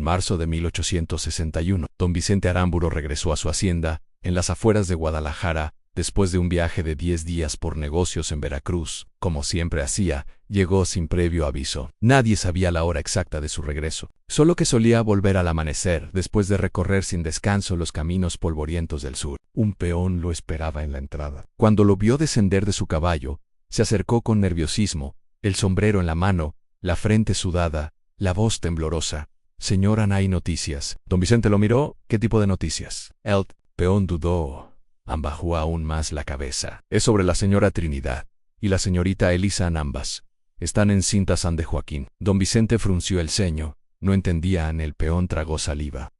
En marzo de 1861, don Vicente Aramburo regresó a su hacienda, en las afueras de Guadalajara, después de un viaje de 10 días por negocios en Veracruz. Como siempre hacía, llegó sin previo aviso. Nadie sabía la hora exacta de su regreso, solo que solía volver al amanecer, después de recorrer sin descanso los caminos polvorientos del sur. Un peón lo esperaba en la entrada. Cuando lo vio descender de su caballo, se acercó con nerviosismo, el sombrero en la mano, la frente sudada, la voz temblorosa. «Señora, ¿no hay noticias?» Don Vicente lo miró. «¿Qué tipo de noticias?» El peón dudó. Bajó aún más la cabeza. «Es sobre la señora Trinidad y la señorita Elisa, ambas. Están encintas San de Joaquín». Don Vicente frunció el ceño. No entendían. El peón tragó saliva.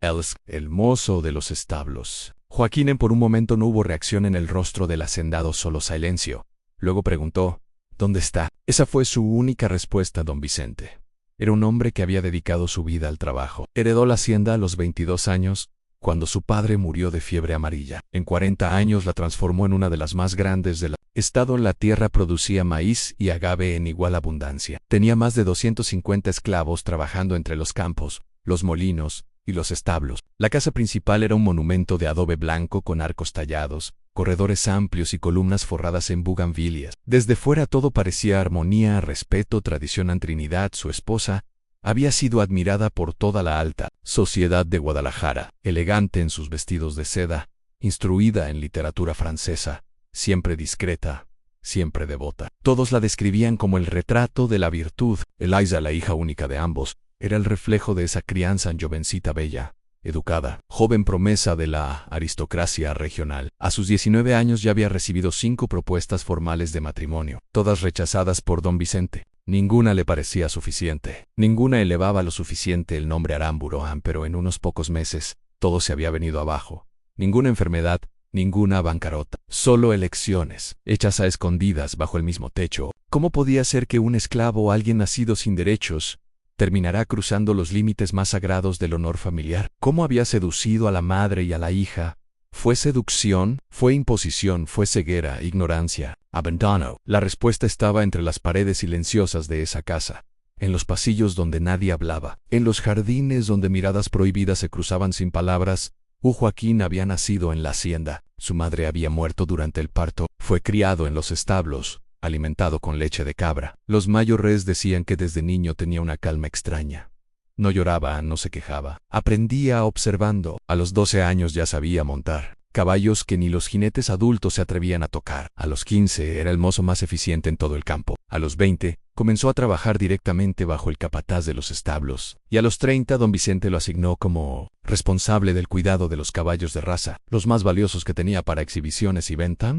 El mozo de los establos. Joaquín por un momento no hubo reacción en el rostro del hacendado, solo silencio. Luego preguntó: «¿Dónde está?» Esa fue su única respuesta. Don Vicente era un hombre que había dedicado su vida al trabajo. Heredó la hacienda a los 22 años, cuando su padre murió de fiebre amarilla. En 40 años la transformó en una de las más grandes del estado. La tierra producía maíz y agave en igual abundancia. Tenía más de 250 esclavos trabajando entre los campos, los molinos y los establos. La casa principal era un monumento de adobe blanco con arcos tallados, corredores amplios y columnas forradas en bugambilias. Desde fuera todo parecía armonía, respeto, tradición. Trinidad, su esposa, había sido admirada por toda la alta sociedad de Guadalajara, elegante en sus vestidos de seda, instruida en literatura francesa, siempre discreta, siempre devota. Todos la describían como el retrato de la virtud. Elisa, la hija única de ambos, era el reflejo de esa crianza, jovencita bella, educada, joven promesa de la aristocracia regional. A sus 19 años ya había recibido 5 propuestas formales de matrimonio, todas rechazadas por don Vicente. Ninguna le parecía suficiente. Ninguna elevaba lo suficiente el nombre Aramburo, pero en unos pocos meses, todo se había venido abajo. Ninguna enfermedad, ninguna bancarrota. Solo elecciones, hechas a escondidas bajo el mismo techo. ¿Cómo podía ser que un esclavo o alguien nacido sin derechos terminará cruzando los límites más sagrados del honor familiar? ¿Cómo había seducido a la madre y a la hija? ¿Fue seducción? ¿Fue imposición? ¿Fue ceguera, ignorancia, abandono? La respuesta estaba entre las paredes silenciosas de esa casa, en los pasillos donde nadie hablaba, en los jardines donde miradas prohibidas se cruzaban sin palabras. Joaquín había nacido en la hacienda. Su madre había muerto durante el parto. Fue criado en los establos, alimentado con leche de cabra. Los mayores decían que desde niño tenía una calma extraña. No lloraba, no se quejaba. Aprendía observando. A los 12 años ya sabía montar caballos que ni los jinetes adultos se atrevían a tocar. A los 15 era el mozo más eficiente en todo el campo. A los 20 comenzó a trabajar directamente bajo el capataz de los establos. Y a los 30 don Vicente lo asignó como responsable del cuidado de los caballos de raza, los más valiosos que tenía para exhibiciones y venta.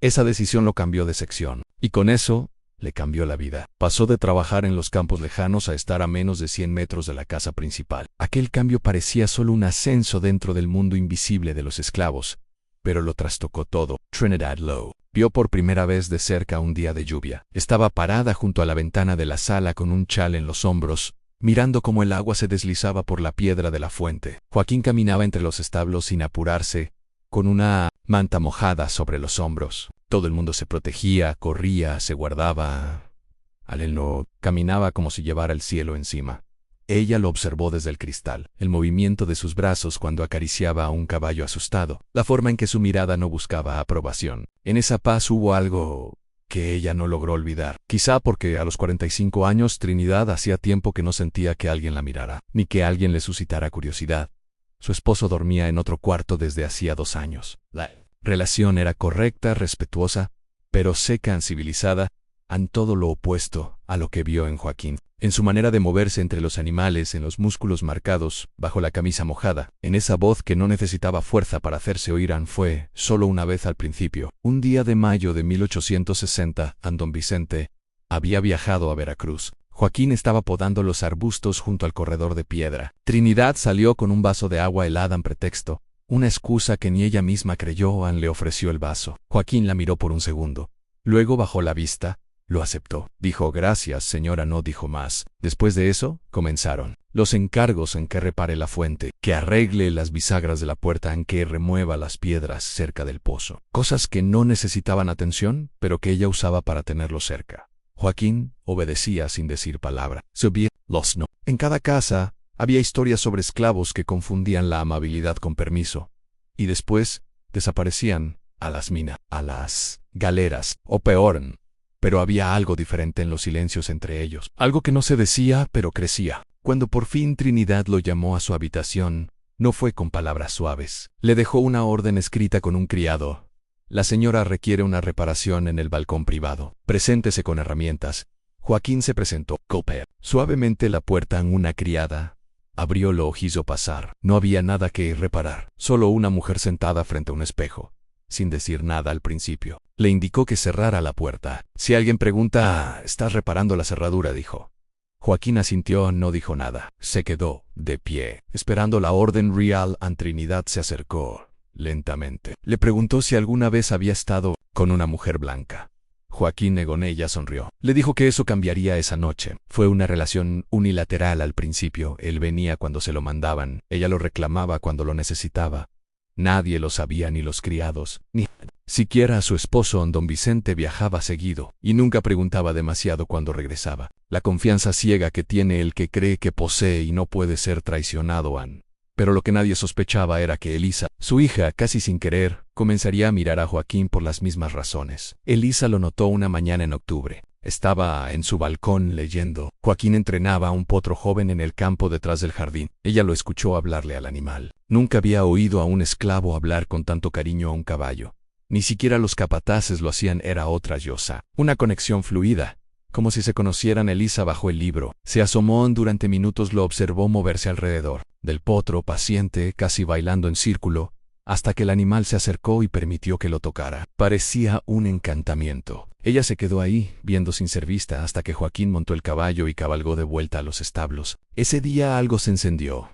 Esa decisión lo cambió de sección, y con eso le cambió la vida. Pasó de trabajar en los campos lejanos a estar a menos de 100 metros de la casa principal. Aquel cambio parecía solo un ascenso dentro del mundo invisible de los esclavos, pero lo trastocó todo. Trinidad lo vio por primera vez de cerca un día de lluvia. Estaba parada junto a la ventana de la sala con un chal en los hombros, mirando cómo el agua se deslizaba por la piedra de la fuente. Joaquín caminaba entre los establos sin apurarse, con una manta mojada sobre los hombros. Todo el mundo se protegía, corría, se guardaba. Él no caminaba como si llevara el cielo encima. Ella lo observó desde el cristal, el movimiento de sus brazos cuando acariciaba a un caballo asustado, la forma en que su mirada no buscaba aprobación. En esa paz hubo algo que ella no logró olvidar. Quizá porque a los 45 años Trinidad hacía tiempo que no sentía que alguien la mirara, ni que alguien le suscitara curiosidad. Su esposo dormía en otro cuarto desde hacía 2 años. La relación era correcta, respetuosa, pero seca, civilizada, en todo lo opuesto a lo que vio en Joaquín. En su manera de moverse entre los animales, en los músculos marcados, bajo la camisa mojada, en esa voz que no necesitaba fuerza para hacerse oír. Fue solo una vez al principio. Un día de mayo de 1860, don Vicente había viajado a Veracruz. Joaquín estaba podando los arbustos junto al corredor de piedra. Trinidad salió con un vaso de agua helada en pretexto, una excusa que ni ella misma creyó. Le ofreció el vaso. Joaquín la miró por un segundo. Luego bajó la vista. Lo aceptó. Dijo: «Gracias, señora». No dijo más. Después de eso, comenzaron los encargos: en que repare la fuente, que arregle las bisagras de la puerta, en que remueva las piedras cerca del pozo. Cosas que no necesitaban atención, pero que ella usaba para tenerlo cerca. Joaquín obedecía sin decir palabra. Subía los no. En cada casa Había historias sobre esclavos que confundían la amabilidad con permiso, y después desaparecían a las minas, a las galeras, o peor. Pero había algo diferente en los silencios entre ellos, algo que no se decía, pero crecía. Cuando por fin Trinidad lo llamó a su habitación, no fue con palabras suaves. Le dejó una orden escrita con un criado. La señora requiere una reparación en el balcón privado. Preséntese con herramientas. Joaquín se presentó. Golpeó suavemente la puerta en una criada. Abrió, lo hizo pasar. No había nada que reparar, solo una mujer sentada frente a un espejo, sin decir nada al principio. Le indicó que cerrara la puerta. Si alguien pregunta, ¿estás reparando la cerradura?, dijo. Joaquín asintió, no dijo nada. Se quedó de pie, esperando la orden real. Trinidad se acercó lentamente. Le preguntó si alguna vez había estado con una mujer blanca. Joaquín negó. Ella sonrió. Le dijo que eso cambiaría esa noche. Fue una relación unilateral al principio. Él venía cuando se lo mandaban. Ella lo reclamaba cuando lo necesitaba. Nadie lo sabía, ni los criados, ni siquiera a su esposo. Don Vicente viajaba seguido y nunca preguntaba demasiado cuando regresaba. La confianza ciega que tiene el que cree que posee y no puede ser traicionado. Pero lo que nadie sospechaba era que Elisa, su hija, casi sin querer, comenzaría a mirar a Joaquín por las mismas razones. Elisa lo notó una mañana en octubre. Estaba en su balcón leyendo. Joaquín entrenaba a un potro joven en el campo detrás del jardín. Ella lo escuchó hablarle al animal. Nunca había oído a un esclavo hablar con tanto cariño a un caballo. Ni siquiera los capataces lo hacían. Era otra cosa. Una conexión fluida, como si se conocieran. Elisa bajó el libro. Se asomó. Durante minutos lo observó moverse alrededor del potro, paciente, casi bailando en círculo, hasta que el animal se acercó y permitió que lo tocara. Parecía un encantamiento. Ella se quedó ahí, viendo sin ser vista, hasta que Joaquín montó el caballo y cabalgó de vuelta a los establos. Ese día algo se encendió.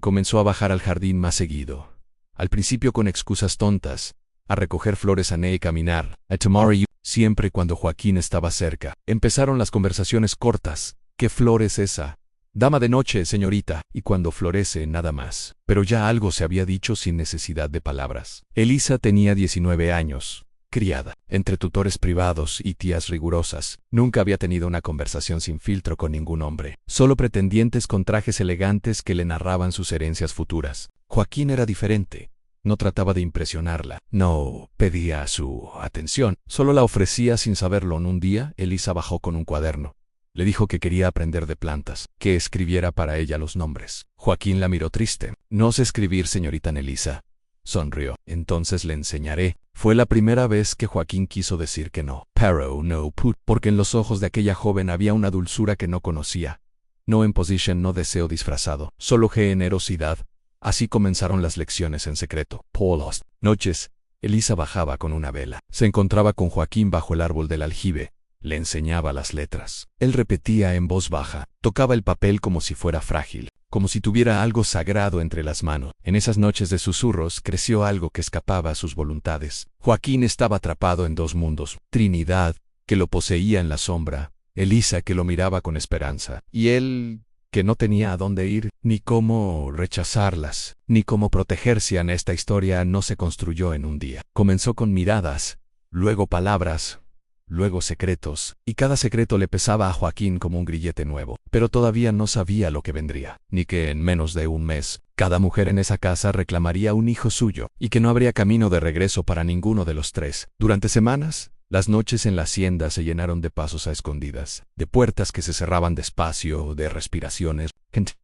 Comenzó a bajar al jardín más seguido. Al principio con excusas tontas. A recoger flores, a caminar, a tomar siempre cuando Joaquín estaba cerca. Empezaron las conversaciones cortas. ¿Qué flor es esa? Dama de noche, señorita, y cuando florece, nada más. Pero ya algo se había dicho sin necesidad de palabras. Elisa tenía 19 años, criada, entre tutores privados y tías rigurosas. Nunca había tenido una conversación sin filtro con ningún hombre. Solo pretendientes con trajes elegantes que le narraban sus herencias futuras. Joaquín era diferente. No trataba de impresionarla. No pedía su atención. Solo la ofrecía sin saberlo. Un día, Elisa bajó con un cuaderno. Le dijo que quería aprender de plantas, que escribiera para ella los nombres. Joaquín la miró triste. No sé escribir, señorita Elisa. Sonrió. Entonces le enseñaré. Fue la primera vez que Joaquín quiso decir que no. Pero no put, porque en los ojos de aquella joven había una dulzura que no conocía. No imposition, no deseo disfrazado, solo generosidad. Así comenzaron las lecciones en secreto. Por las noches, Elisa bajaba con una vela. Se encontraba con Joaquín bajo el árbol del aljibe. Le enseñaba las letras. Él repetía en voz baja, tocaba el papel como si fuera frágil, como si tuviera algo sagrado entre las manos. En esas noches de susurros creció algo que escapaba a sus voluntades. Joaquín estaba atrapado en dos mundos. Trinidad, que lo poseía en la sombra. Elisa, que lo miraba con esperanza. Y él, que no tenía a dónde ir, ni cómo rechazarlas, ni cómo protegerse. En esta historia no se construyó en un día. Comenzó con miradas, luego palabras, luego secretos, y cada secreto le pesaba a Joaquín como un grillete nuevo. Pero todavía no sabía lo que vendría, ni que en menos de un mes, cada mujer en esa casa reclamaría un hijo suyo, y que no habría camino de regreso para ninguno de los tres. Durante semanas, las noches en la hacienda se llenaron de pasos a escondidas, de puertas que se cerraban despacio, de respiraciones.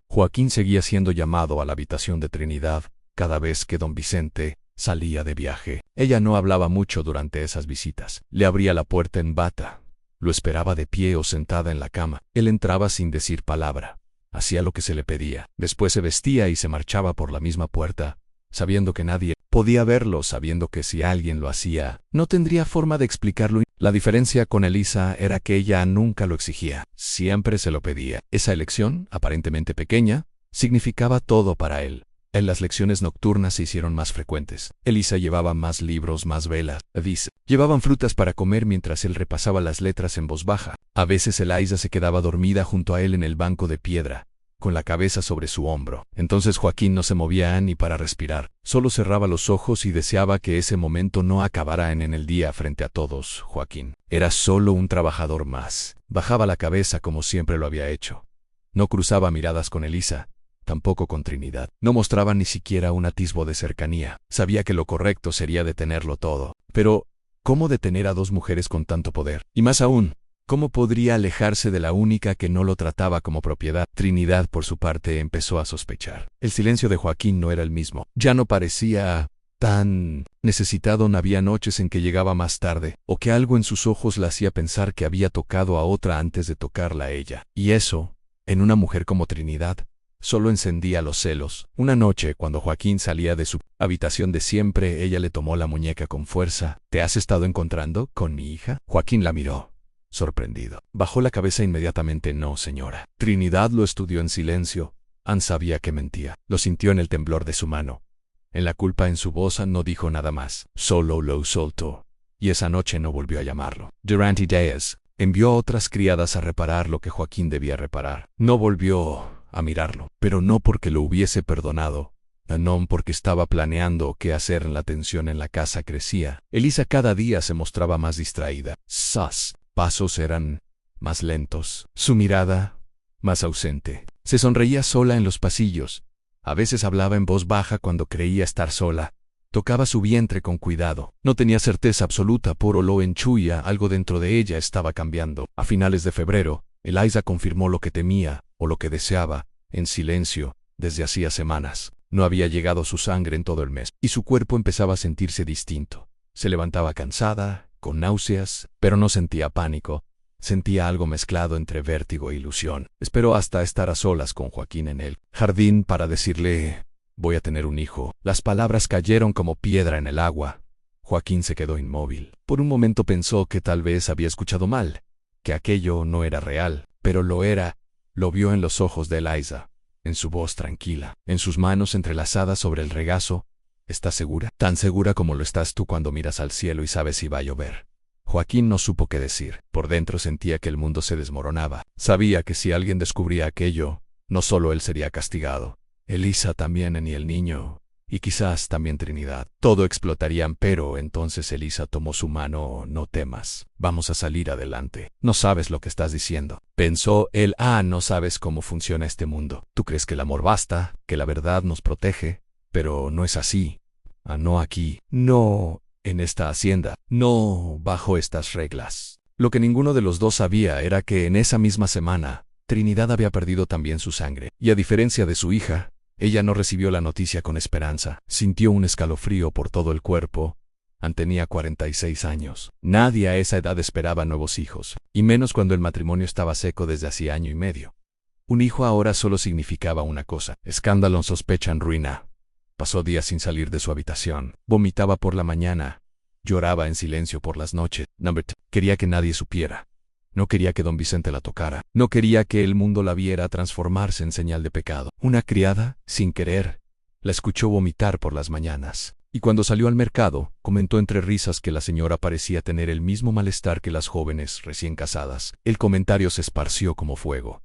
Joaquín seguía siendo llamado a la habitación de Trinidad cada vez que don Vicente salía de viaje. Ella no hablaba mucho durante esas visitas. Le abría la puerta en bata. Lo esperaba de pie o sentada en la cama. Él entraba sin decir palabra. Hacía lo que se le pedía. Después se vestía y se marchaba por la misma puerta, sabiendo que nadie podía verlo, sabiendo que si alguien lo hacía, no tendría forma de explicarlo. La diferencia con Elisa era que ella nunca lo exigía. Siempre se lo pedía. Esa elección, aparentemente pequeña, significaba todo para él. En las lecciones nocturnas se hicieron más frecuentes. Elisa llevaba más libros, más velas. Llevaban frutas para comer mientras él repasaba las letras en voz baja. A veces Elisa se quedaba dormida junto a él en el banco de piedra, con la cabeza sobre su hombro. Entonces Joaquín no se movía ni para respirar. Solo cerraba los ojos y deseaba que ese momento no acabara en el día frente a todos. Joaquín era solo un trabajador más. Bajaba la cabeza como siempre lo había hecho. No cruzaba miradas con Elisa. tampoco con Trinidad. No mostraba ni siquiera un atisbo de cercanía. Sabía que lo correcto sería detenerlo todo. Pero, ¿cómo detener a dos mujeres con tanto poder? Y más aún, ¿cómo podría alejarse de la única que no lo trataba como propiedad? Trinidad, por su parte, empezó a sospechar. El silencio de Joaquín no era el mismo. Ya no parecía tan necesitado. No había noches en que llegaba más tarde, o que algo en sus ojos la hacía pensar que había tocado a otra antes de tocarla a ella. Y eso, en una mujer como Trinidad, solo encendía los celos. Una noche, cuando Joaquín salía de su habitación de siempre, ella le tomó la muñeca con fuerza. ¿Te has estado encontrando con mi hija? Joaquín la miró, sorprendido. Bajó la cabeza inmediatamente. No, señora. Trinidad lo estudió en silencio. Anne sabía que mentía. Lo sintió en el temblor de su mano. En la culpa en su voz. No dijo nada más. Solo lo soltó. Y esa noche no volvió a llamarlo. Durante días, envió a otras criadas a reparar lo que Joaquín debía reparar. No volvió a mirarlo, pero no porque lo hubiese perdonado, no porque estaba planeando qué hacer. La tensión en la casa crecía. Elisa cada día se mostraba más distraída. Sus pasos eran más lentos, su mirada más ausente. Se sonreía sola en los pasillos. A veces hablaba en voz baja cuando creía estar sola. Tocaba su vientre con cuidado. No tenía certeza absoluta, pero lo intuía. Algo dentro de ella estaba cambiando. A finales de febrero, Eliza confirmó lo que temía, o lo que deseaba, en silencio, desde hacía semanas. No había llegado su sangre en todo el mes, y su cuerpo empezaba a sentirse distinto. Se levantaba cansada, con náuseas, pero no sentía pánico. Sentía algo mezclado entre vértigo e ilusión. Esperó hasta estar a solas con Joaquín en el jardín para decirle: voy a tener un hijo. Las palabras cayeron como piedra en el agua. Joaquín se quedó inmóvil. Por un momento pensó que tal vez había escuchado mal, que aquello no era real, pero lo era. Lo vio en los ojos de Eliza, en su voz tranquila, en sus manos entrelazadas sobre el regazo. ¿Estás segura? Tan segura como lo estás tú cuando miras al cielo y sabes si va a llover. Joaquín no supo qué decir. Por dentro sentía que el mundo se desmoronaba. Sabía que si alguien descubría aquello, no solo él sería castigado, Elisa también, y el niño, y quizás también Trinidad. Todo explotarían. Pero entonces Elisa tomó su mano. No temas, vamos a salir adelante. No sabes lo que estás diciendo, pensó él. No sabes cómo funciona este mundo. Tú crees que el amor basta, que la verdad nos protege, pero no es así. No aquí, no en esta hacienda, no bajo estas reglas. Lo que ninguno de los dos sabía era que en esa misma semana, Trinidad había perdido también su sangre, y a diferencia de su hija, ella no recibió la noticia con esperanza. Sintió un escalofrío por todo el cuerpo. Anne tenía 46 años. Nadie a esa edad esperaba nuevos hijos, y menos cuando el matrimonio estaba seco desde hacía año y medio. Un hijo ahora solo significaba una cosa: escándalo, sospecha, ruina. Pasó días sin salir de su habitación. Vomitaba por la mañana. Lloraba en silencio por las noches. Quería que nadie supiera. No quería que don Vicente la tocara. No quería que el mundo la viera transformarse en señal de pecado. Una criada, sin querer, la escuchó vomitar por las mañanas. Y cuando salió al mercado, comentó entre risas que la señora parecía tener el mismo malestar que las jóvenes recién casadas. El comentario se esparció como fuego.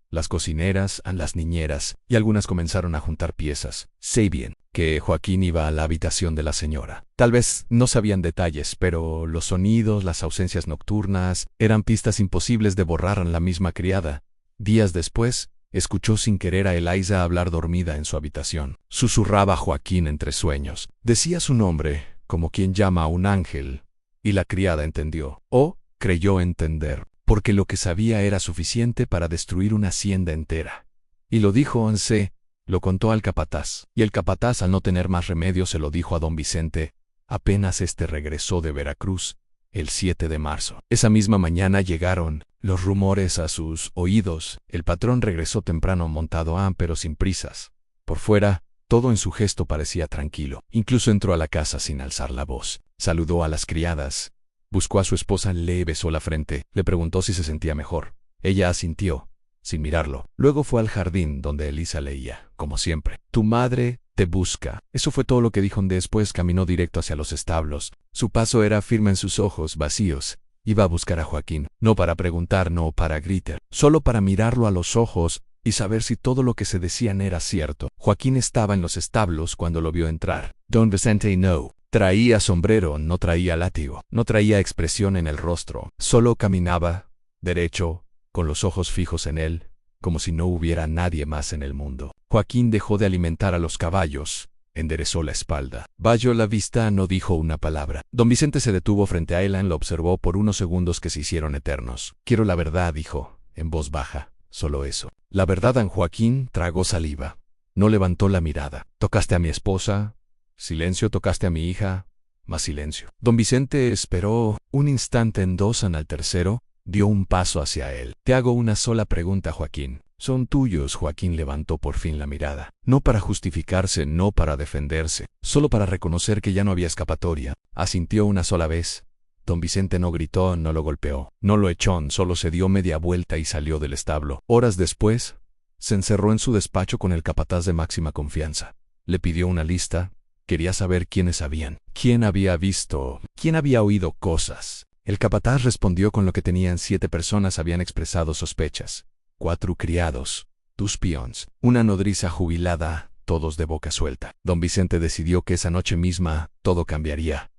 Las cocineras, las niñeras, y algunas comenzaron a juntar piezas. Sé bien que Joaquín iba a la habitación de la señora. Tal vez no sabían detalles, pero los sonidos, las ausencias nocturnas, eran pistas imposibles de borrar. La misma criada, días después, escuchó sin querer a Eliza hablar dormida en su habitación. Susurraba Joaquín entre sueños. Decía su nombre, como quien llama a un ángel, y la criada entendió, o creyó entender, porque lo que sabía era suficiente para destruir una hacienda entera. Y lo dijo Anse, lo contó al capataz, y el capataz, al no tener más remedio, se lo dijo a don Vicente, apenas este regresó de Veracruz, el 7 de marzo. Esa misma mañana llegaron los rumores a sus oídos. El patrón regresó temprano montado pero sin prisas. Por fuera, todo en su gesto parecía tranquilo. Incluso entró a la casa sin alzar la voz. Saludó a las criadas. Buscó a su esposa, le besó la frente, le preguntó si se sentía mejor. Ella asintió, sin mirarlo. Luego fue al jardín donde Elisa leía, como siempre. Tu madre te busca. Eso fue todo lo que dijo. Después caminó directo hacia los establos. Su paso era firme en sus ojos vacíos. Iba a buscar a Joaquín, no para preguntar, no para gritar, solo para mirarlo a los ojos y saber si todo lo que se decían era cierto. Joaquín estaba en los establos cuando lo vio entrar. Don Vicente no traía sombrero, no traía látigo, no traía expresión en el rostro. Solo caminaba, derecho, con los ojos fijos en él, como si no hubiera nadie más en el mundo. Joaquín dejó de alimentar a los caballos. Enderezó la espalda. Bajó la vista, no dijo una palabra. Don Vicente se detuvo frente a Aylan, lo observó por unos segundos que se hicieron eternos. Quiero la verdad, dijo, en voz baja. Solo eso. La verdad. Don Joaquín tragó saliva. No levantó la mirada. ¿Tocaste a mi esposa? Silencio. ¿Tocaste a mi hija? Más silencio. Don Vicente esperó un instante. Endosan al tercero. Dio un paso hacia él. Te hago una sola pregunta, Joaquín. Son tuyos. Joaquín levantó por fin la mirada. No para justificarse, no para defenderse, solo para reconocer que ya no había escapatoria. Asintió una sola vez. Don Vicente no gritó, no lo golpeó, no lo echó, solo se dio media vuelta y salió del establo. Horas después, se encerró en su despacho con el capataz de máxima confianza. Le pidió una lista. Quería saber quiénes sabían, quién había visto, quién había oído cosas. El capataz respondió con lo que tenían. 7 personas habían expresado sospechas. 4 criados, 2 peones, una nodriza jubilada, todos de boca suelta. Don Vicente decidió que esa noche misma todo cambiaría.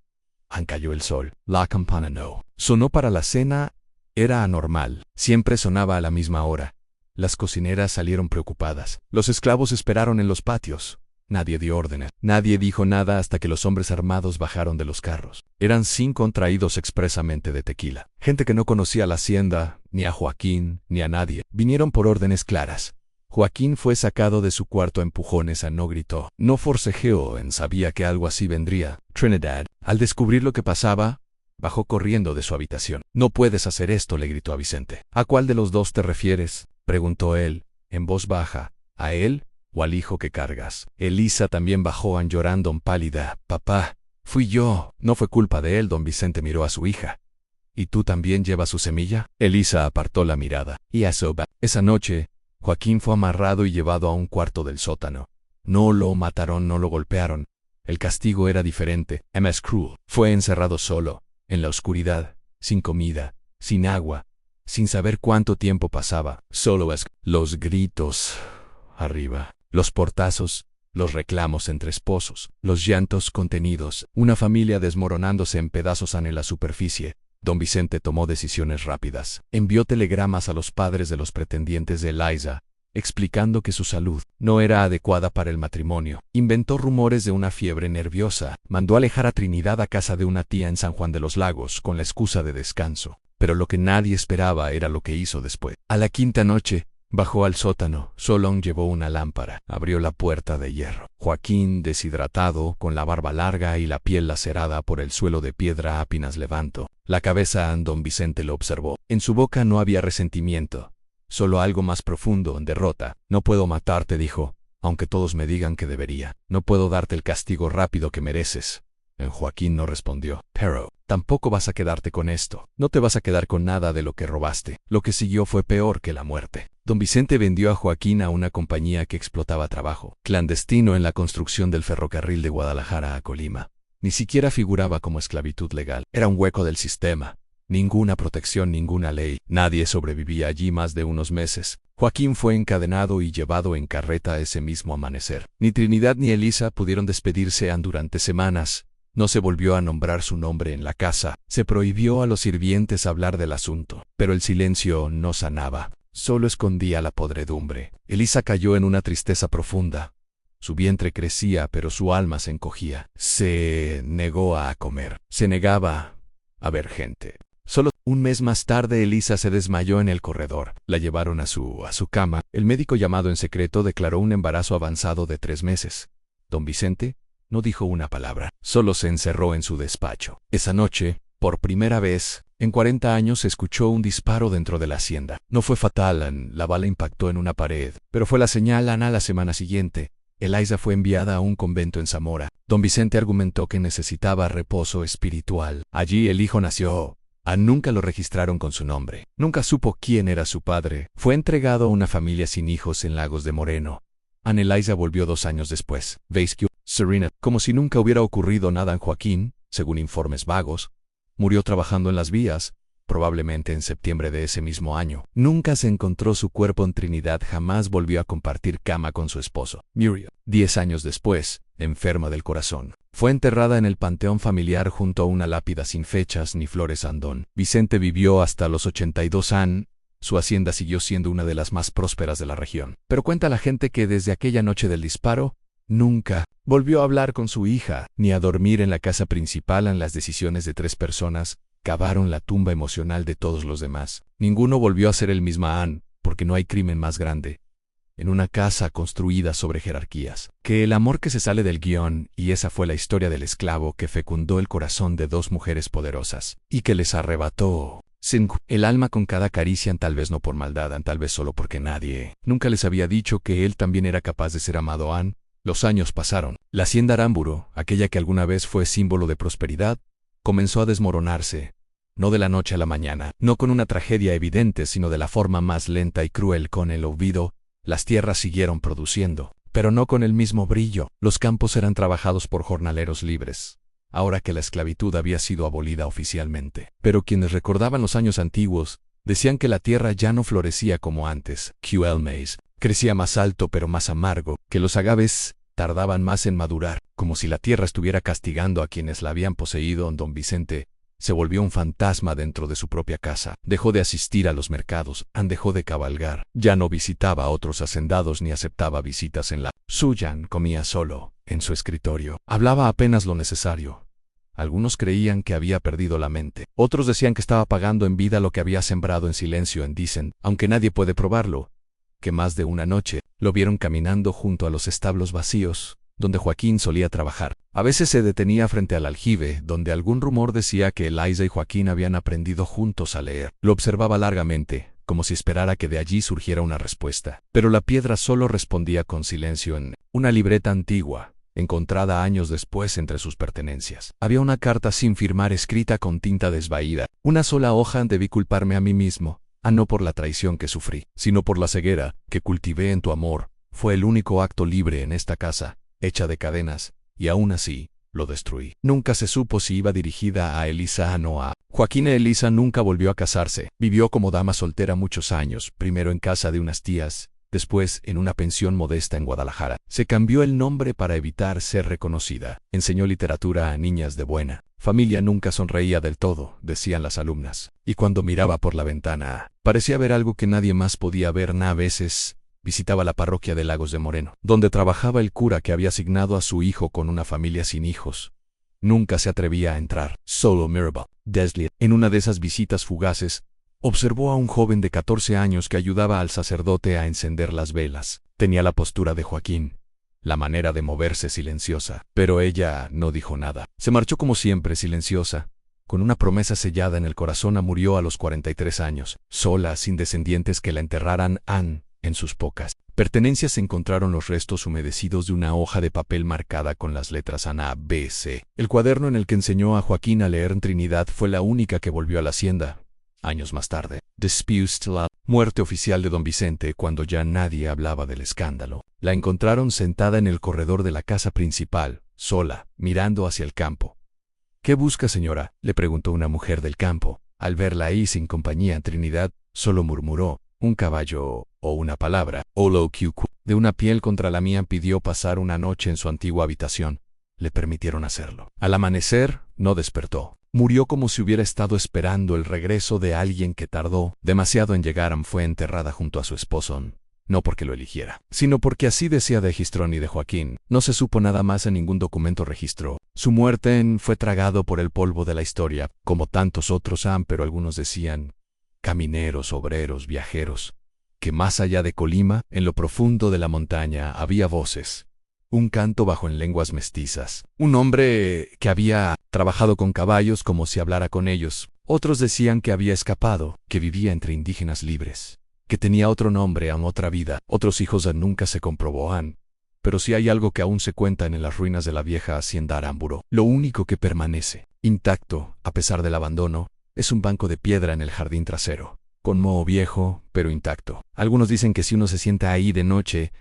Cayó el sol. La campana no sonó para la cena. Era anormal. Siempre sonaba a la misma hora. Las cocineras salieron preocupadas. Los esclavos esperaron en los patios. Nadie dio órdenes. Nadie dijo nada hasta que los hombres armados bajaron de los carros. Eran 5 traídos expresamente de Tequila. Gente que no conocía la hacienda, ni a Joaquín, ni a nadie. Vinieron por órdenes claras. Joaquín fue sacado de su cuarto a empujones. No gritó, no forcejeó. Sabía que algo así vendría. Trinidad, al descubrir lo que pasaba, bajó corriendo de su habitación. No puedes hacer esto, le gritó a Vicente. ¿A cuál de los 2 te refieres?, preguntó él, en voz baja. ¿A él o al hijo que cargas? Elisa también bajó llorando pálida. Papá, fui yo. No fue culpa de él. Don Vicente miró a su hija. ¿Y tú también llevas su semilla? Elisa apartó la mirada. Y a Soba. Esa noche, Joaquín fue amarrado y llevado a un cuarto del sótano. No lo mataron, no lo golpearon. El castigo era diferente. Más cruel. Fue encerrado solo, en la oscuridad, sin comida, sin agua, sin saber cuánto tiempo pasaba. Solo los gritos arriba, los portazos, los reclamos entre esposos, los llantos contenidos, una familia desmoronándose en pedazos en la superficie. Don Vicente tomó decisiones rápidas. Envió telegramas a los padres de los pretendientes de Eliza, explicando que su salud no era adecuada para el matrimonio. Inventó rumores de una fiebre nerviosa. Mandó alejar a Trinidad a casa de una tía en San Juan de los Lagos con la excusa de descanso. Pero lo que nadie esperaba era lo que hizo después. A la 5ª noche, bajó al sótano. Solón llevó una lámpara. Abrió la puerta de hierro. Joaquín, deshidratado, con la barba larga y la piel lacerada por el suelo de piedra, apenas levantó la cabeza. Don Vicente lo observó. En su boca no había resentimiento, solo algo más profundo, derrota. No puedo matarte, dijo, aunque todos me digan que debería. No puedo darte el castigo rápido que mereces. Joaquín no respondió. Pero tampoco vas a quedarte con esto. No te vas a quedar con nada de lo que robaste. Lo que siguió fue peor que la muerte. Don Vicente vendió a Joaquín a una compañía que explotaba trabajo clandestino en la construcción del ferrocarril de Guadalajara a Colima. Ni siquiera figuraba como esclavitud legal. Era un hueco del sistema. Ninguna protección, ninguna ley. Nadie sobrevivía allí más de unos meses. Joaquín fue encadenado y llevado en carreta ese mismo amanecer. Ni Trinidad ni Elisa pudieron despedirse durante semanas. No se volvió a nombrar su nombre en la casa. Se prohibió a los sirvientes hablar del asunto. Pero el silencio no sanaba. Solo escondía la podredumbre. Elisa cayó en una tristeza profunda. Su vientre crecía, pero su alma se encogía. Se negó a comer. Se negaba a ver gente. Solo un mes más tarde Elisa se desmayó en el corredor. La llevaron a su cama. El médico, llamado en secreto, declaró un embarazo avanzado de 3 meses. Don Vicente no dijo una palabra. Solo se encerró en su despacho. Esa noche, por primera vez en 40 años, se escuchó un disparo dentro de la hacienda. No fue fatal. La bala impactó en una pared, pero fue la señal. A la semana siguiente, Eliza fue enviada a un convento en Zamora. Don Vicente argumentó que necesitaba reposo espiritual. Allí el hijo nació. Nunca lo registraron con su nombre. Nunca supo quién era su padre. Fue entregado a una familia sin hijos en Lagos de Moreno. Eliza volvió 2 años después. Vasquez, Serena, como si nunca hubiera ocurrido nada. Joaquín, según informes vagos, murió trabajando en las vías, probablemente en septiembre de ese mismo año. Nunca se encontró su cuerpo. En Trinidad jamás volvió a compartir cama con su esposo, Muriel. 10 años después, enferma del corazón, fue enterrada en el panteón familiar junto a una lápida sin fechas ni flores. Don Vicente vivió hasta los 82 años. su hacienda siguió siendo una de las más prósperas de la región. Pero cuenta la gente que desde aquella noche del disparo, nunca volvió a hablar con su hija, ni a dormir en la casa principal. En las decisiones de 3 personas, cavaron la tumba emocional de todos los demás. Ninguno volvió a ser el mismo Anne, porque no hay crimen más grande en una casa construida sobre jerarquías que el amor que se sale del guión, y esa fue la historia del esclavo que fecundó el corazón de 2 mujeres poderosas, y que les arrebató el alma con cada caricia, tal vez no por maldad, tal vez solo porque nadie nunca les había dicho que él también era capaz de ser amado. Anne. Los años pasaron. La hacienda Aramburo, aquella que alguna vez fue símbolo de prosperidad, comenzó a desmoronarse. No de la noche a la mañana, no con una tragedia evidente, sino de la forma más lenta y cruel. Con el olvido, las tierras siguieron produciendo, pero no con el mismo brillo. Los campos eran trabajados por jornaleros libres, ahora que la esclavitud había sido abolida oficialmente. Pero quienes recordaban los años antiguos, decían que la tierra ya no florecía como antes. El maíz crecía más alto pero más amargo, que los agaves tardaban más en madurar, como si la tierra estuviera castigando a quienes la habían poseído. Don Vicente se volvió un fantasma dentro de su propia casa. Dejó de asistir a los mercados, dejó de cabalgar, ya no visitaba a otros hacendados ni aceptaba visitas en la suya. Comía solo, en su escritorio. Hablaba apenas lo necesario. Algunos creían que había perdido la mente. Otros decían que estaba pagando en vida lo que había sembrado en silencio. Dicen, aunque nadie puede probarlo, que más de una noche lo vieron caminando junto a los establos vacíos, donde Joaquín solía trabajar. A veces se detenía frente al aljibe, donde algún rumor decía que Eliza y Joaquín habían aprendido juntos a leer. Lo observaba largamente, como si esperara que de allí surgiera una respuesta. Pero la piedra solo respondía con silencio en una libreta antigua, encontrada años después entre sus pertenencias. Había una carta sin firmar escrita con tinta desvaída. Una sola hoja. Debí culparme a mí mismo, no por la traición que sufrí, sino por la ceguera que cultivé en tu amor. Fue el único acto libre en esta casa, hecha de cadenas, y aún así, lo destruí. Nunca se supo si iba dirigida a Eliza o no a Joaquín. Eliza nunca volvió a casarse. Vivió como dama soltera muchos años, primero en casa de unas tías, después en una pensión modesta en Guadalajara. Se cambió el nombre para evitar ser reconocida. Enseñó literatura a niñas de buena familia. Nunca sonreía del todo, decían las alumnas, y cuando miraba por la ventana, parecía ver algo que nadie más podía ver. A veces visitaba la parroquia de Lagos de Moreno, donde trabajaba el cura que había asignado a su hijo con una familia sin hijos. Nunca se atrevía a entrar. Solo Mirabel Desley, en una de esas visitas fugaces, observó a un joven de 14 años que ayudaba al sacerdote a encender las velas. Tenía la postura de Joaquín, la manera de moverse silenciosa, pero ella no dijo nada. Se marchó como siempre, silenciosa, con una promesa sellada en el corazón. Murió a los 43 años, sola, sin descendientes que la enterraran. En sus pocas pertenencias se encontraron los restos humedecidos de una hoja de papel marcada con las letras A, B, C. El cuaderno en el que enseñó a Joaquín a leer en Trinidad fue la única que volvió a la hacienda. Años más tarde, después de la muerte oficial de don Vicente, cuando ya nadie hablaba del escándalo, la encontraron sentada en el corredor de la casa principal, sola, mirando hacia el campo. ¿Qué busca, señora?, le preguntó una mujer del campo. Al verla ahí sin compañía, Trinidad solo murmuró, un caballo, o una palabra, de una piel contra la mía. Pidió pasar una noche en su antigua habitación. Le permitieron hacerlo. Al amanecer, no despertó. Murió como si hubiera estado esperando el regreso de alguien que tardó demasiado en llegar. Fue enterrada junto a su esposo, no porque lo eligiera, sino porque así decía de Gistrón y de Joaquín. No se supo nada más, en ningún documento registró su muerte. Fue tragado por el polvo de la historia, como tantos otros pero algunos decían, camineros, obreros, viajeros, que más allá de Colima, en lo profundo de la montaña, había voces. Un canto bajo en lenguas mestizas. Un hombre que había trabajado con caballos como si hablara con ellos. Otros decían que había escapado, que vivía entre indígenas libres, que tenía otro nombre, otra vida. Otros hijos nunca se comprobó. Pero si hay algo que aún se cuentan en las ruinas de la vieja hacienda Aramburo, lo único que permanece intacto, a pesar del abandono, es un banco de piedra en el jardín trasero, con moho viejo, pero intacto. Algunos dicen que si uno se sienta ahí de noche,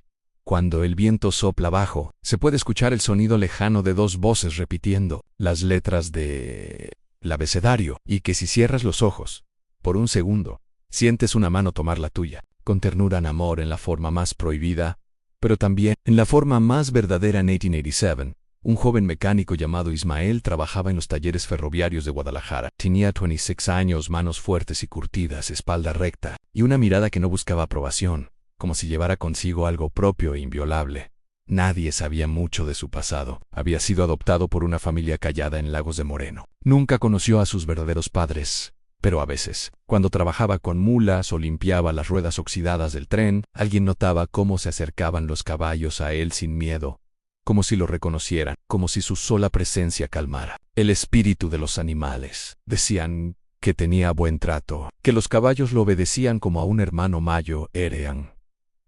cuando el viento sopla bajo, se puede escuchar el sonido lejano de 2 voces repitiendo las letras del abecedario, y que si cierras los ojos, por un segundo, sientes una mano tomar la tuya, con ternura, amor, en la forma más prohibida, pero también en la forma más verdadera. En 1887, Un joven mecánico llamado Ismael trabajaba en los talleres ferroviarios de Guadalajara. Tenía 26 años, manos fuertes y curtidas, espalda recta, y una mirada que no buscaba aprobación, como si llevara consigo algo propio e inviolable. Nadie sabía mucho de su pasado. Había sido adoptado por una familia callada en Lagos de Moreno. Nunca conoció a sus verdaderos padres, pero a veces, cuando trabajaba con mulas o limpiaba las ruedas oxidadas del tren, alguien notaba cómo se acercaban los caballos a él sin miedo, como si lo reconocieran, como si su sola presencia calmara el espíritu de los animales. Decían que tenía buen trato, que los caballos lo obedecían como a un hermano mayo.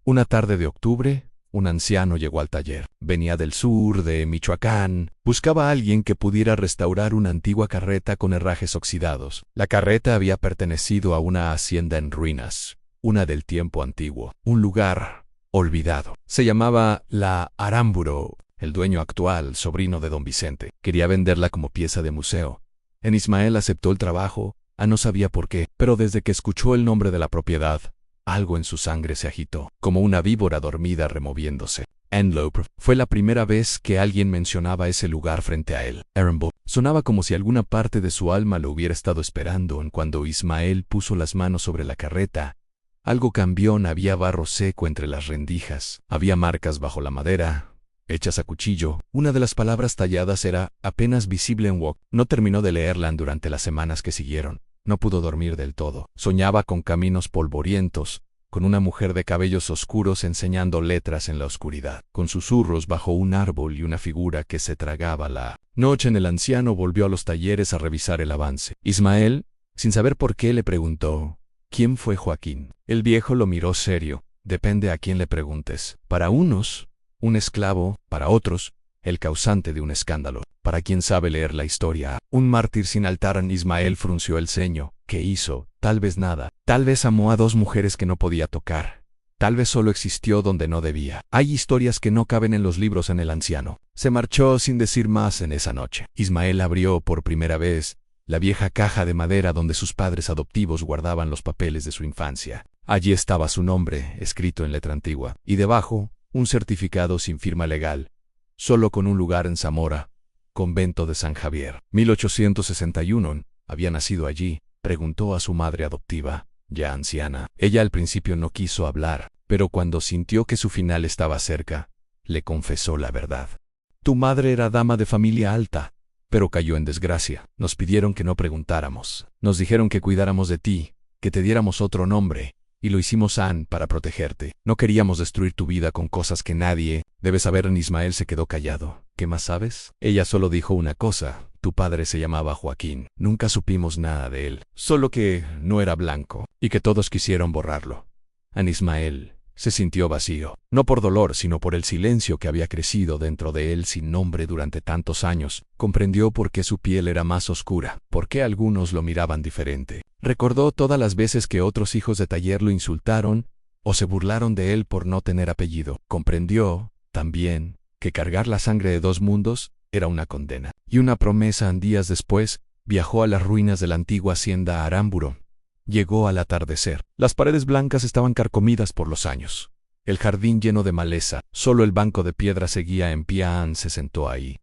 Una tarde de octubre, un anciano llegó al taller. Venía del sur, de Michoacán. Buscaba a alguien que pudiera restaurar una antigua carreta con herrajes oxidados. La carreta había pertenecido a una hacienda en ruinas, una del tiempo antiguo, un lugar olvidado. Se llamaba La Aramburo. El dueño actual, sobrino de don Vicente, quería venderla como pieza de museo. Ismael aceptó el trabajo, no sabía por qué, pero desde que escuchó el nombre de la propiedad, algo en su sangre se agitó, como una víbora dormida removiéndose. Enlope fue la primera vez que alguien mencionaba ese lugar frente a él. Aramburu sonaba como si alguna parte de su alma lo hubiera estado esperando. Cuando Ismael puso las manos sobre la carreta, algo cambió. Había barro seco entre las rendijas, había marcas bajo la madera, hechas a cuchillo. Una de las palabras talladas era apenas visible en Wok. No terminó de leerla durante las semanas que siguieron. No pudo dormir del todo. Soñaba con caminos polvorientos, con una mujer de cabellos oscuros enseñando letras en la oscuridad, con susurros bajo un árbol y una figura que se tragaba la noche. El anciano volvió a los talleres a revisar el avance. Ismael, sin saber por qué, le preguntó, ¿quién fue Joaquín? El viejo lo miró serio. Depende a quién le preguntes. Para unos, un esclavo; para otros, el causante de un escándalo. Para quien sabe leer la historia, un mártir sin altar. Ismael frunció el ceño. ¿Qué hizo? Tal vez nada. Tal vez amó a dos mujeres que no podía tocar. Tal vez solo existió donde no debía. Hay historias que no caben en los libros. El anciano se marchó sin decir más en esa noche. Ismael abrió por primera vez la vieja caja de madera donde sus padres adoptivos guardaban los papeles de su infancia. Allí estaba su nombre, escrito en letra antigua, y debajo, un certificado sin firma legal, solo con un lugar en Zamora, convento de San Javier. 1861. Había nacido allí. Preguntó a su madre adoptiva, ya anciana. Ella al principio no quiso hablar, pero cuando sintió que su final estaba cerca, le confesó la verdad. Tu madre era dama de familia alta, pero cayó en desgracia. Nos pidieron que no preguntáramos. Nos dijeron que cuidáramos de ti, que te diéramos otro nombre, y lo hicimos, Anne, para protegerte. No queríamos destruir tu vida con cosas que nadie debe saber. Ismael se quedó callado. ¿Qué más sabes? Ella solo dijo una cosa. Tu padre se llamaba Joaquín. Nunca supimos nada de él. Solo que no era blanco, y que todos quisieron borrarlo. Ismael se sintió vacío. No por dolor, sino por el silencio que había crecido dentro de él sin nombre durante tantos años. Comprendió por qué su piel era más oscura, por qué algunos lo miraban diferente. Recordó todas las veces que otros hijos de taller lo insultaron o se burlaron de él por no tener apellido. Comprendió, también, que cargar la sangre de dos mundos era una condena y una promesa. Días después, viajó a las ruinas de la antigua hacienda Aramburo. Llegó al atardecer. Las paredes blancas estaban carcomidas por los años. El jardín lleno de maleza. Solo el banco de piedra seguía en pie. Anne se sentó ahí.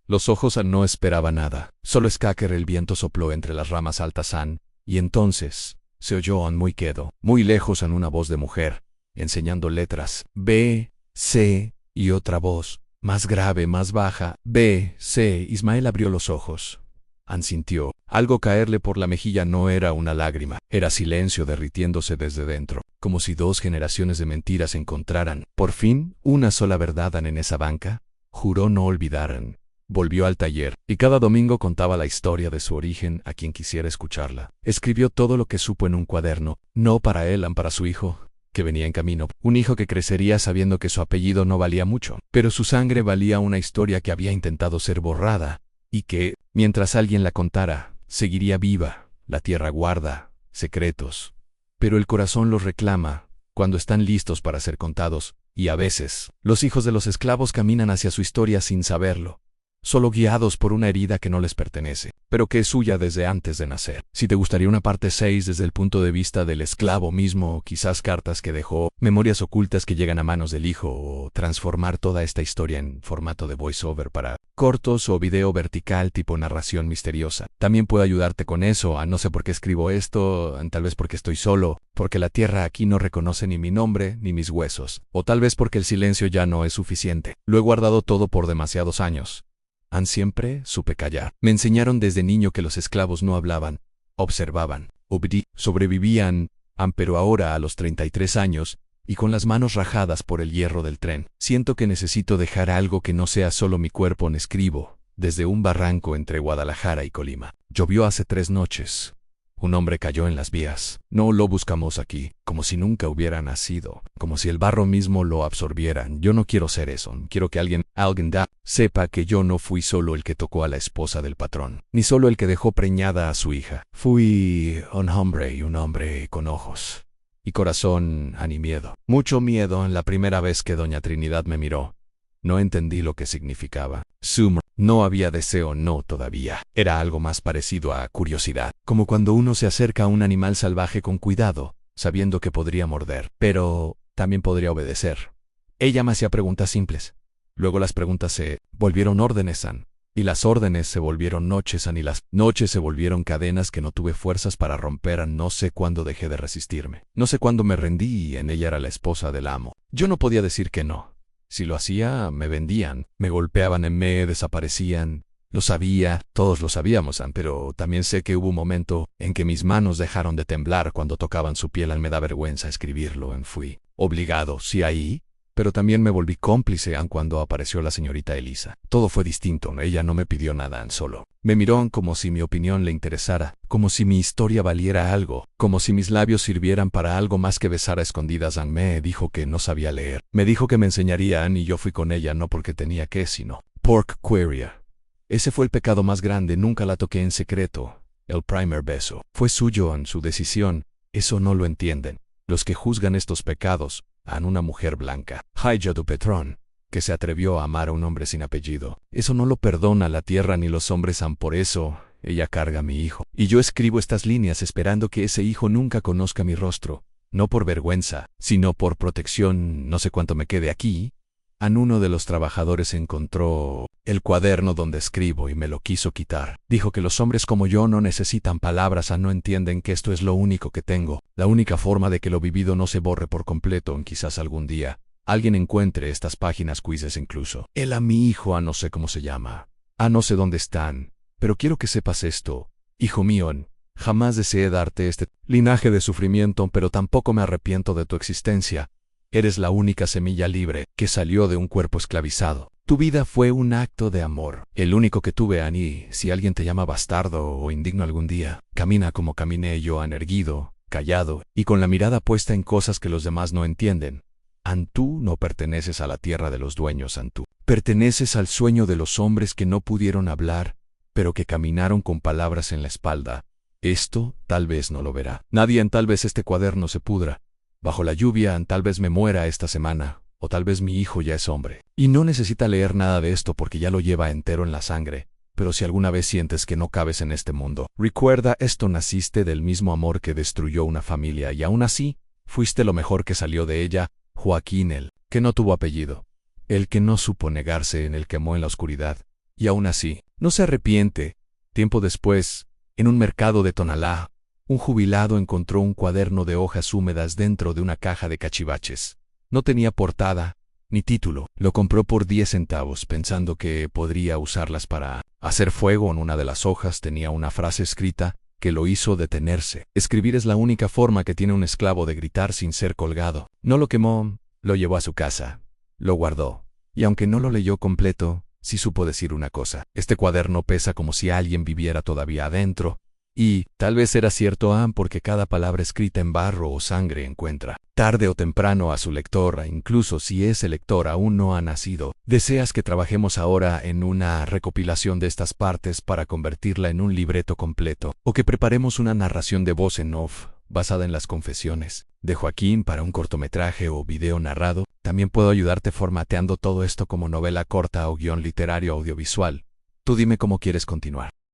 Los ojos no esperaba nada. Solo escaquer. El viento sopló entre las ramas altas. Anne. Y entonces, se oyó muy quedo, muy lejos, una voz de mujer, enseñando letras. B, C, y otra voz, más grave, más baja. B, C. Ismael abrió los ojos. Anne sintió algo caerle por la mejilla. No era una lágrima, era silencio derritiéndose desde dentro, como si dos generaciones de mentiras se encontraran. Por fin, una sola verdad. En esa banca, juró no olvidar. Volvió al taller, y cada domingo contaba la historia de su origen a quien quisiera escucharla. Escribió todo lo que supo en un cuaderno, no para él, para su hijo, que venía en camino. Un hijo que crecería sabiendo que su apellido no valía mucho, pero su sangre valía. Una historia que había intentado ser borrada, y que, mientras alguien la contara, seguiría viva. La tierra guarda secretos, pero el corazón los reclama cuando están listos para ser contados, y a veces, los hijos de los esclavos caminan hacia su historia sin saberlo. solo guiados por una herida que no les pertenece, pero que es suya desde antes de nacer. Si te gustaría una parte 6 desde el punto de vista del esclavo mismo, quizás cartas que dejó, memorias ocultas que llegan a manos del hijo, o transformar toda esta historia en formato de voiceover para cortos o video vertical tipo narración misteriosa. También puedo ayudarte con eso, no sé por qué escribo esto, tal vez porque estoy solo, porque la tierra aquí no reconoce ni mi nombre ni mis huesos, o tal vez porque el silencio ya no es suficiente. Lo he guardado todo por demasiados años. Siempre supe callar. Me enseñaron desde niño que los esclavos no hablaban, observaban, sobrevivían, pero ahora a los 33 años, y con las manos rajadas por el hierro del tren, siento que necesito dejar algo que no sea solo mi cuerpo. Escribo, desde un barranco entre Guadalajara y Colima. Llovió hace 3 noches. Un hombre cayó en las vías. No lo buscamos aquí, como si nunca hubiera nacido, como si el barro mismo lo absorbiera. Yo no quiero ser eso. Quiero que alguien sepa que yo no fui solo el que tocó a la esposa del patrón, ni solo el que dejó preñada a su hija. Fui un hombre con ojos y corazón y miedo. Mucho miedo. La primera vez que doña Trinidad me miró, no entendí lo que significaba. No había deseo, no todavía. Era algo más parecido a curiosidad, como cuando uno se acerca a un animal salvaje con cuidado, sabiendo que podría morder, pero también podría obedecer. Ella me hacía preguntas simples. Luego las preguntas se volvieron órdenes, y las órdenes se volvieron noches, y las noches se volvieron cadenas que no tuve fuerzas para romper. No sé cuándo dejé de resistirme. No sé cuándo me rendí y en ella era la esposa del amo. Yo no podía decir que no. Si lo hacía, me vendían, me golpeaban, me desaparecían. Lo sabía, todos lo sabíamos, pero también sé que hubo un momento en que mis manos dejaron de temblar cuando tocaban su piel. Me da vergüenza escribirlo. Fui obligado, sí, ahí, pero también me volví cómplice cuando apareció la señorita Elisa. Todo fue distinto. Ella no me pidió nada, solo me miró como si mi opinión le interesara, como si mi historia valiera algo, como si mis labios sirvieran para algo más que besar a escondidas. Me dijo que no sabía leer. Me dijo que me enseñarían y yo fui con ella no porque tenía que, sino pork queria. Ese fue el pecado más grande. Nunca la toqué en secreto. El primer beso fue suyo, su decisión. Eso no lo entienden los que juzgan estos pecados. Una mujer blanca, hija du patrón, que se atrevió a amar a un hombre sin apellido. Eso no lo perdona la tierra ni los hombres. Por eso, ella carga a mi hijo. Y yo escribo estas líneas esperando que ese hijo nunca conozca mi rostro. No por vergüenza, sino por protección. No sé cuánto me quede aquí. Uno de los trabajadores encontró el cuaderno donde escribo y me lo quiso quitar. Dijo que los hombres como yo no necesitan palabras, no entienden que esto es lo único que tengo, la única forma de que lo vivido no se borre por completo. Quizás algún día alguien encuentre estas páginas quizzes incluso. Él a mi hijo, no sé cómo se llama. No sé dónde están, pero quiero que sepas esto, hijo mío. Jamás deseé darte este linaje de sufrimiento, pero tampoco me arrepiento de tu existencia. Eres la única semilla libre que salió de un cuerpo esclavizado. Tu vida fue un acto de amor, el único que tuve. Y si alguien te llama bastardo o indigno algún día, camina como caminé yo, erguido, callado y con la mirada puesta en cosas que los demás no entienden. Tú no perteneces a la tierra de los dueños, tú perteneces al sueño de los hombres que no pudieron hablar, pero que caminaron con palabras en la espalda. Esto tal vez no lo verá nadie. Tal vez este cuaderno se pudra bajo la lluvia. Tal vez me muera esta semana, o tal vez mi hijo ya es hombre y no necesita leer nada de esto porque ya lo lleva entero en la sangre. Pero si alguna vez sientes que no cabes en este mundo, recuerda esto: naciste del mismo amor que destruyó una familia y aún así, fuiste lo mejor que salió de ella. Joaquín, el que no tuvo apellido, el que no supo negarse, el que amó en la oscuridad, y aún así, no se arrepiente. Tiempo después, en un mercado de Tonalá, un jubilado encontró un cuaderno de hojas húmedas dentro de una caja de cachivaches. No tenía portada ni título. Lo compró por 10 centavos pensando que podría usarlas para hacer fuego. En una de las hojas tenía una frase escrita que lo hizo detenerse. Escribir es la única forma que tiene un esclavo de gritar sin ser colgado. No lo quemó, lo llevó a su casa, lo guardó, y aunque no lo leyó completo, sí supo decir una cosa: este cuaderno pesa como si alguien viviera todavía adentro. Y tal vez era cierto, porque cada palabra escrita en barro o sangre encuentra, tarde o temprano, a su lector, incluso si ese lector aún no ha nacido. ¿Deseas que trabajemos ahora en una recopilación de estas partes para convertirla en un libreto completo? ¿O que preparemos una narración de voz en off, basada en las confesiones de Joaquín para un cortometraje o video narrado? También puedo ayudarte formateando todo esto como novela corta o guión literario audiovisual. Tú dime cómo quieres continuar.